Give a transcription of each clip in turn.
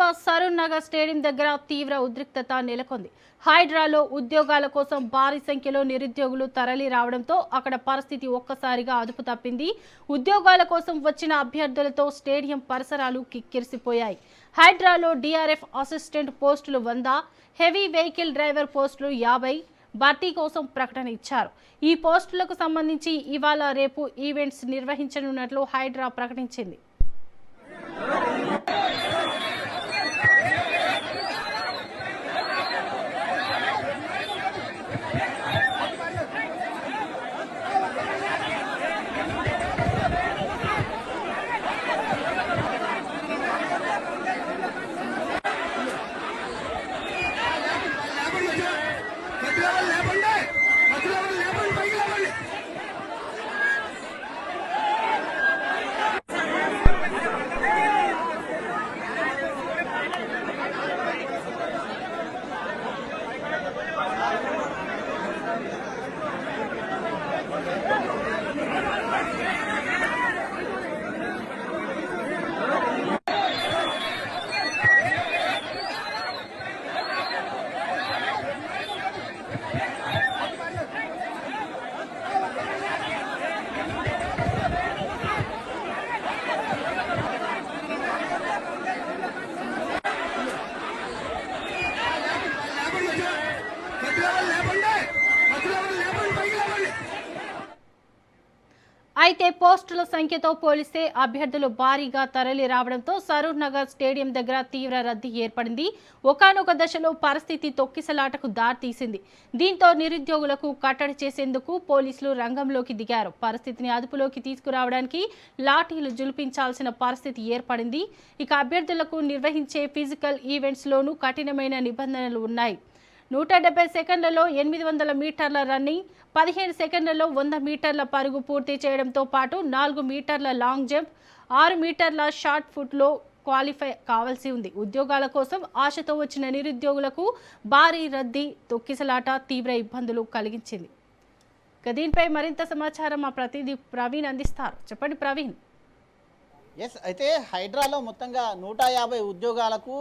Hyderabad Saroor Nagar stadium దగ్గర తీవ్ర ఉద్రిక్తత నెలకొంది. హైడ్రాలో ఉద్యోగాల కోసం భారీ సంఖ్యలో నిరుద్యోగులు తరలి రావడంతో అక్కడ పరిస్థితి ఒక్కసారిగా అదుపు తప్పింది. ఉద్యోగాల కోసం వచ్చిన అభ్యర్థులతో స్టేడియం పరిసరాలు కిక్కిరిసిపోయాయి. హైడ్రాలో డిఆర్ఎఫ్ అసిస్టెంట్ పోస్టులు 100, హెవీ వెహికల్ డ్రైవర్ పోస్టులు 50 భర్తీ కోసం ప్రకటన ఇచ్చారు. ఈ పోస్టులకు సంబంధించి ఇవాళ రేపు ఈవెంట్స్ నిర్వహించనున్నట్లు హైడ్రా ప్రకటించింది. అయితే పోస్టుల సంఖ్యతో పోలిస్తే అభ్యర్థులు భారీగా తరలి రావడంతో సరూర్ నగర్ స్టేడియం దగ్గర తీవ్ర రద్దీ ఏర్పడింది. ఒకానొక దశలో పరిస్థితి తొక్కిసలాటకు దారితీసింది. దీంతో నిరుద్యోగులకు కట్టడి చేసేందుకు పోలీసులు రంగంలోకి దిగారు. పరిస్థితిని అదుపులోకి తీసుకురావడానికి లాఠీలు జులిపించాల్సిన పరిస్థితి ఏర్పడింది. ఇక అభ్యర్థులకు నిర్వహించే ఫిజికల్ ఈవెంట్స్లోనూ కఠినమైన నిబంధనలు ఉన్నాయి. 170 సెకండ్లలో 800 మీటర్ల రన్నింగ్, 15 సెకండ్లలో 100 మీటర్ల పరుగు పూర్తి చేయడంతో పాటు 4 మీటర్ల లాంగ్ జంప్, 6 మీటర్ల షార్ట్ ఫుట్లో క్వాలిఫై కావాల్సి ఉంది. ఉద్యోగాల కోసం ఆశతో వచ్చిన నిరుద్యోగులకు భారీ రద్దీ, తొక్కిసలాట తీవ్ర ఇబ్బందులు కలిగించింది. దీనిపై మరింత సమాచారం మా ప్రతినిధి ప్రవీణ్ అందిస్తారు. చెప్పండి ప్రవీణ్. ఎస్, అయితే హైడ్రాలో మొత్తంగా 150 ఉద్యోగాలకు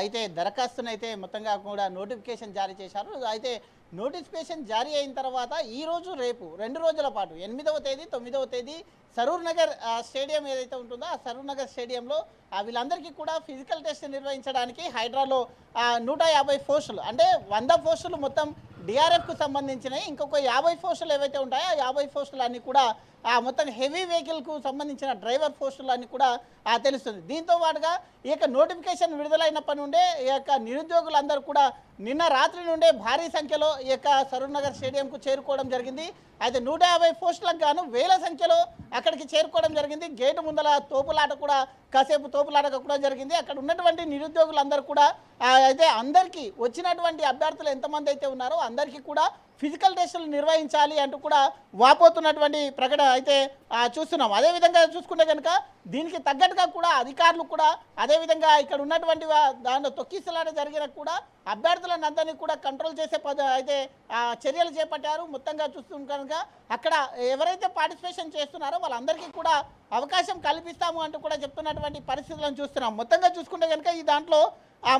అయితే దరఖాస్తును అయితే మొత్తంగా కూడా నోటిఫికేషన్ జారీ చేశారు. అయితే నోటిఫికేషన్ జారీ అయిన తర్వాత ఈరోజు రేపు 2 రోజుల పాటు 8వ తేదీ 9వ తేదీ సరూర్ నగర్ స్టేడియం ఏదైతే ఉంటుందో ఆ సరూర్ నగర్ స్టేడియంలో వీళ్ళందరికీ కూడా ఫిజికల్ టెస్ట్ నిర్వహించడానికి హైడ్రాలో 150 పోస్టులు అంటే 100 పోస్టులు మొత్తం డిఆర్ఎఫ్కు సంబంధించినవి, ఇంకొక 50 పోస్టులు ఏవైతే ఉంటాయో ఆ 50 పోస్టులు అన్నీ కూడా మొత్తం హెవీ వెహికల్కు సంబంధించిన డ్రైవర్ పోస్టులు అన్నీ కూడా తెలుస్తుంది. దీంతో పాటుగా ఈ యొక్క నోటిఫికేషన్ విడుదలైనప్పటి నుండే ఈ యొక్క నిరుద్యోగులందరూ కూడా నిన్న రాత్రి నుండే భారీ సంఖ్యలో ఈ యొక్క సరూర్ నగర్ స్టేడియంకు చేరుకోవడం జరిగింది. అయితే 150 పోస్టులకు గాను వేల సంఖ్యలో అక్కడికి చేరుకోవడం జరిగింది. గేటు ముందల తోపులాట కూడా కాసేపు తోపులాట కూడా జరిగింది. అక్కడ ఉన్నటువంటి నిరుద్యోగులందరూ కూడా అయితే అందరికీ వచ్చినటువంటి అభ్యర్థులు ఎంతమంది అయితే ఉన్నారో అందరికీ కూడా ఫిజికల్ టెస్టులు నిర్వహించాలి అంటూ కూడా వాపోతున్నటువంటి ప్రకటన అయితే చూస్తున్నాం. అదేవిధంగా చూసుకుంటే కనుక దీనికి తగ్గట్టుగా కూడా అధికారులు కూడా అదేవిధంగా ఇక్కడ ఉన్నటువంటి దానిలో తొక్కిసలాట జరిగిన కూడా అభ్యర్థులను అందరినీ కూడా కంట్రోల్ చేసే అయితే చర్యలు చేపట్టారు. మొత్తంగా చూస్తుంటే కనుక అక్కడ ఎవరైతే పార్టిసిపేషన్ చేస్తున్నారో వాళ్ళందరికీ కూడా అవకాశం కల్పిస్తాము అంటూ కూడా చెప్తున్నటువంటి పరిస్థితులను చూస్తున్నాం. మొత్తంగా చూసుకుంటే కనుక ఈ దాంట్లో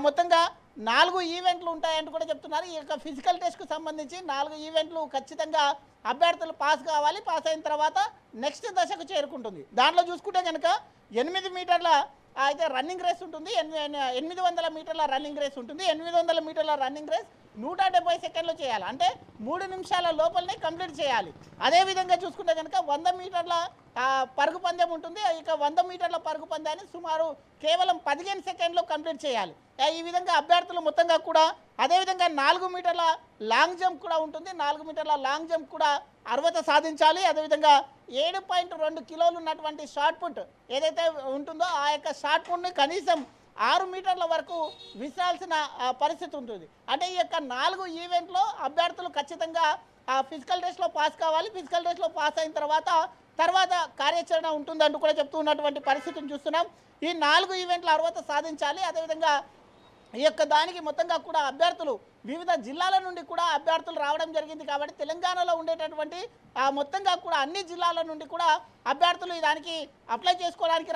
మొత్తంగా 4 ఈవెంట్లు ఉంటాయంటూ కూడా చెప్తున్నారు. ఈ యొక్క ఫిజికల్ టెస్ట్కు సంబంధించి 4 ఈవెంట్లు ఖచ్చితంగా అభ్యర్థులు పాస్ కావాలి. పాస్ అయిన తర్వాత నెక్స్ట్ దశకు చేరుకుంటుంది. దాంట్లో చూసుకుంటే కనుక 8 మీటర్ల అయితే రన్నింగ్ రేస్ ఉంటుంది, 800 మీటర్ల రన్నింగ్ రేస్ ఉంటుంది. 800 మీటర్ల రన్నింగ్ రేస్ 170 సెకండ్లు చేయాలి, అంటే 3 నిమిషాల లోపలనే కంప్లీట్ చేయాలి. అదేవిధంగా చూసుకుంటే కనుక 100 మీటర్ల పరుగు పందెం ఉంటుంది. ఇక 100 మీటర్ల పరుగు పందాన్ని సుమారు కేవలం 15 సెకండ్లో కంప్లీట్ చేయాలి. ఈ విధంగా అభ్యర్థులు మొత్తంగా కూడా అదేవిధంగా 4 మీటర్ల లాంగ్ జంప్ కూడా ఉంటుంది. 4 మీటర్ల లాంగ్ జంప్ కూడా అర్హత సాధించాలి. అదేవిధంగా 7.2 కిలోలు ఉన్నటువంటి షార్ట్ పుట్ ఏదైతే ఉంటుందో ఆ యొక్క షార్ట్ పుట్ని కనీసం 6 మీటర్ల వరకు విసిరాల్సిన పరిస్థితి ఉంటుంది. అంటే ఈ యొక్క 4 ఈవెంట్లో అభ్యర్థులు ఖచ్చితంగా ఫిజికల్ టెస్ట్లో పాస్ కావాలి. ఫిజికల్ టెస్ట్లో పాస్ అయిన తర్వాత కార్యాచరణ ఉంటుందంటూ కూడా చెప్తూ ఉన్నటువంటి పరిస్థితిని చూస్తున్నాం. ఈ 4 ఈవెంట్ల అర్హత సాధించాలి. అదేవిధంగా ఈ యొక్క దానికి మొత్తంగా కూడా అభ్యర్థులు వివిధ జిల్లాల నుండి కూడా అభ్యర్థులు రావడం జరిగింది. కాబట్టి తెలంగాణలో ఉండేటటువంటి మొత్తంగా కూడా అన్ని జిల్లాల నుండి కూడా అభ్యర్థులు దానికి అప్లై చేసుకోవడానికి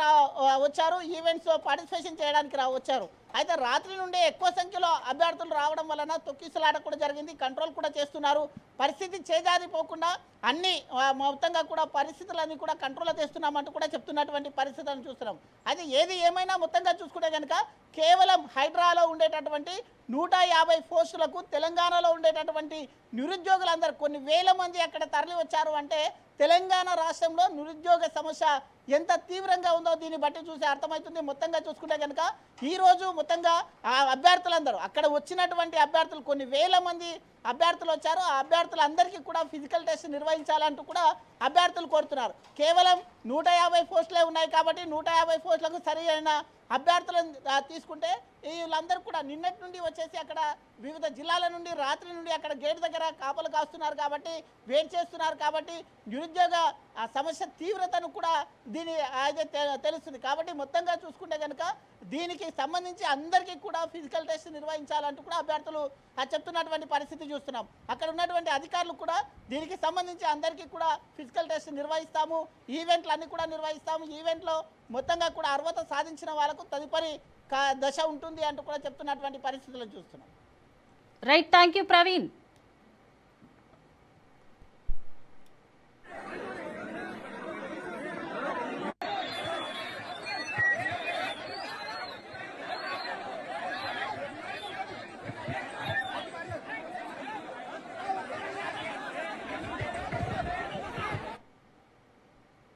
వచ్చారు, ఈవెంట్స్ పార్టిసిపేషన్ చేయడానికి వచ్చారు. అయితే రాత్రి నుండే ఎక్కువ సంఖ్యలో అభ్యర్థులు రావడం వలన తొక్కిసలాట కూడా జరిగింది, కంట్రోల్ కూడా చేస్తున్నారు. పరిస్థితి చేజారిపోకుండా అన్ని మొత్తంగా కూడా పరిస్థితులన్నీ కూడా కంట్రోల్లో తెస్తున్నామంటూ కూడా చెప్తున్నటువంటి పరిస్థితులను చూస్తున్నాం. అయితే ఏది ఏమైనా మొత్తంగా చూసుకుంటే కనుక కేవలం హైడ్రాలో ఉండేటటువంటి 150 పోస్టులకు తెలంగాణలో ఉండేటటువంటి నిరుద్యోగులందరూ కొన్ని వేల మంది అక్కడ తరలి వచ్చారు అంటే తెలంగాణ రాష్ట్రంలో నిరుద్యోగ సమస్య ఎంత తీవ్రంగా ఉందో దీన్ని బట్టి చూసి అర్థమవుతుంది. మొత్తంగా చూసుకుంటే కనుక ఈరోజు మొత్తంగా ఆ అభ్యర్థులందరూ అక్కడ వచ్చినటువంటి అభ్యర్థులు కొన్ని వేల మంది అభ్యర్థులు వచ్చారు. ఆ అభ్యర్థులందరికీ కూడా ఫిజికల్ టెస్ట్ నిర్వహించాలంటూ కూడా అభ్యర్థులు కోరుతున్నారు. కేవలం 150 పోస్టులే ఉన్నాయి కాబట్టి 150 పోస్టులకు సరి అయిన అభ్యర్థులను తీసుకుంటే వీళ్ళందరూ కూడా నిన్నటి నుండి వచ్చేసి అక్కడ వివిధ జిల్లాల నుండి రాత్రి నుండి అక్కడ గేట్ దగ్గర కాపలు కాస్తున్నారు కాబట్టి వెయిట్ చేస్తున్నారు కాబట్టి నిరుద్యోగ సమస్య తీవ్రతను కూడా దీని అయితే తెలుస్తుంది. కాబట్టి మొత్తంగా చూసుకుంటే కనుక దీనికి సంబంధించి అందరికీ కూడా ఫిజికల్ టెస్ట్ నిర్వహించాలంటూ కూడా అభ్యర్థులు చెప్తున్నటువంటి పరిస్థితి చూస్తున్నాం. అక్కడ ఉన్నటువంటి అధికారులు కూడా దీనికి సంబంధించి అందరికీ కూడా ఫిజికల్ టెస్ట్ నిర్వహిస్తాము, ఈవెంట్లు అన్ని కూడా నిర్వహిస్తాము, ఈవెంట్లో మొత్తంగా కూడా అర్హత సాధించిన వాళ్ళకు తదుపరి దశ ఉంటుంది అంటూ కూడా చెప్తున్నటువంటి పరిస్థితులను చూస్తున్నాం. Right, thank you Praveen.